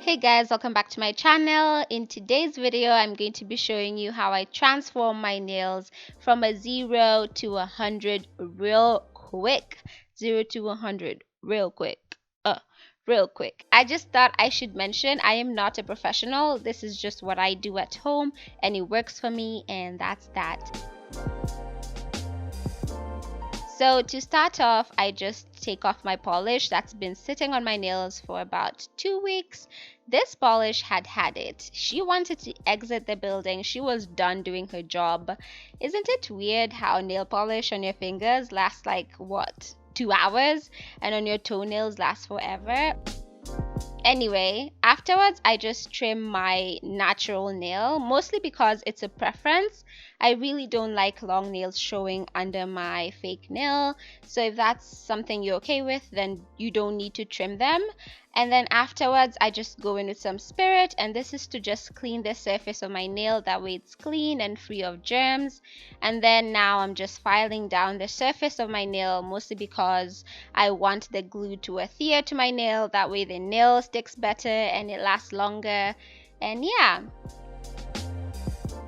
Hey guys, welcome back to my channel. In today's video, I'm going to be showing you how I transform my nails from a 0 to 100 real quick. 0 to 100 real quick. Real quick. I just thought I should mention I am not a professional. This is just what I do at home and it works for me, and that's that. So to start off, I just take off my polish that's been sitting on my nails for about 2 weeks. This polish had it. She wanted to exit the building. She was done doing her job. Isn't it weird how nail polish on your fingers lasts like, what, 2 hours? And on your toenails lasts forever? Anyway, afterwards I just trim my natural nail, mostly because it's a preference. I really don't like long nails showing under my fake nail, so if that's something you're okay with, then you don't need to trim them. And then afterwards I just go in with some spirit, and this is to just clean the surface of my nail, that way it's clean and free of germs. And then now I'm just filing down the surface of my nail, mostly because I want the glue to adhere to my nail, that way the nail sticks better and it lasts longer. And yeah,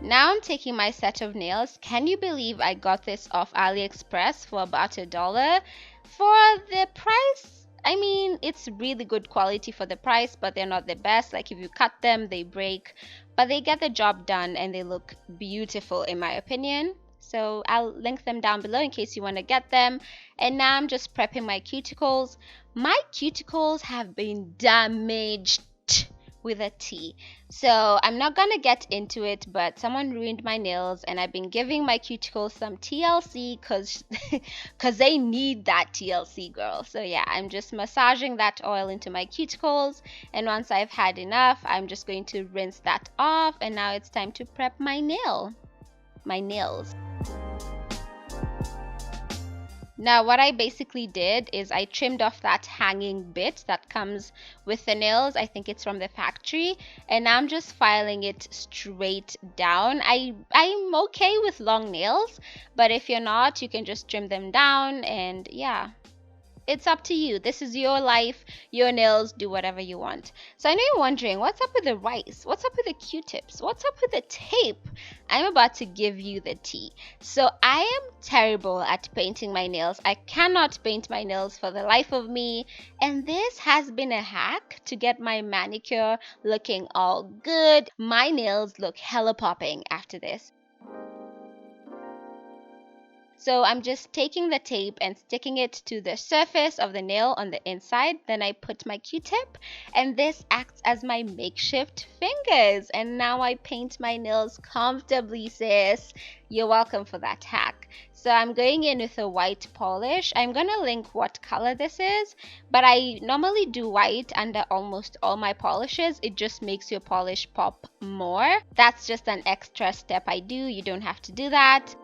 now I'm taking my set of nails. Can you believe I got this off AliExpress for about $1 for the price? I mean, it's really good quality for the price, but they're not the best. Like if you cut them, they break, but they get the job done and they look beautiful in my opinion. So I'll link them down below in case you want to get them. And now I'm just prepping my cuticles. My cuticles have been damaged with a T. So I'm not gonna get into it, but someone ruined my nails and I've been giving my cuticles some TLC cause they need that TLC, girl. So yeah, I'm just massaging that oil into my cuticles, and once I've had enough, I'm just going to rinse that off, and now it's time to prep my nails. Now what I basically did is I trimmed off that hanging bit that comes with the nails. I think it's from the factory, and now I'm just filing it straight down. I'm okay with long nails, but if you're not, you can just trim them down, and yeah, it's up to you. This is your life, your nails, do whatever you want. So I know you're wondering, what's up with the rice? What's up with the Q-tips? What's up with the tape? I'm about to give you the tea. So I am terrible at painting my nails. I cannot paint my nails for the life of me. And this has been a hack to get my manicure looking all good. My nails look hella popping after this. So I'm just taking the tape and sticking it to the surface of the nail on the inside. Then I put my Q-tip, and this acts as my makeshift fingers. And now I paint my nails comfortably, sis. You're welcome for that hack. So I'm going in with a white polish. I'm gonna link what color this is, but I normally do white under almost all my polishes. It just makes your polish pop more. That's just an extra step I do. You don't have to do that.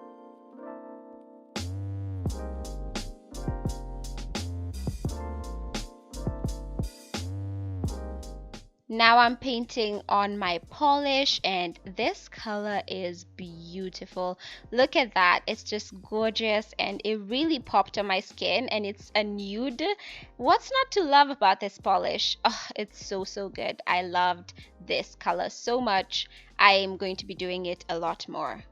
Now I'm painting on my polish, and this color is beautiful. Look at that. It's just gorgeous, and it really popped on my skin, and it's a nude. What's not to love about this polish? Oh, it's so good. I loved this color so much. I am going to be doing it a lot more.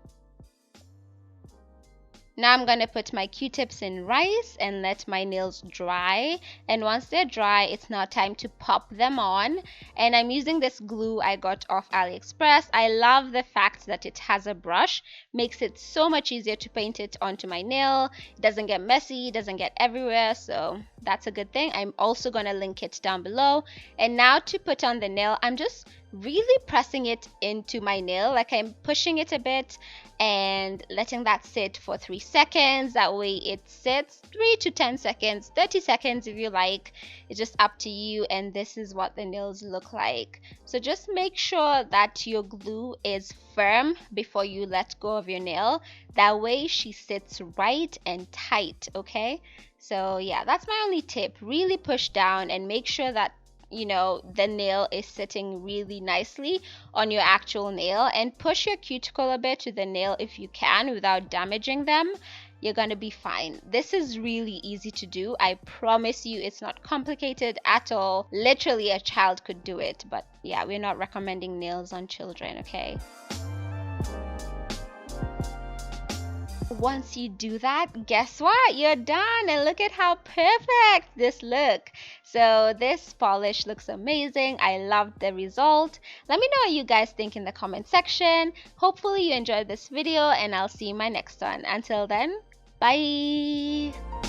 Now I'm going to put my Q-tips in rice and let my nails dry. And once they're dry, it's now time to pop them on. And I'm using this glue I got off AliExpress. I love the fact that it has a brush. Makes it so much easier to paint it onto my nail. It doesn't get messy, it doesn't get everywhere. So that's a good thing. I'm also going to link it down below. And now to put on the nail, I'm just really pressing it into my nail. Like I'm pushing it a bit and letting that sit for 3 seconds. That way it sits 3 to 10 seconds, 30 seconds if you like. It's just up to you, and this is what the nails look like. So just make sure that your glue is firm before you let go of your nail. That way she sits right and tight, okay? So yeah, that's my only tip. Really push down and make sure that the nail is sitting really nicely on your actual nail, and push your cuticle a bit to the nail if you can without damaging them. you're gonna be fine. This is really easy to do. I promise you, it's not complicated at all. Literally, a child could do it, but yeah, we're not recommending nails on children, okay? Once you do that, guess what? You're done, and look at how perfect this look. So this polish looks amazing. I loved the result. Let me know what you guys think in the comment section. Hopefully you enjoyed this video, and I'll see you in my next one. Until then, bye.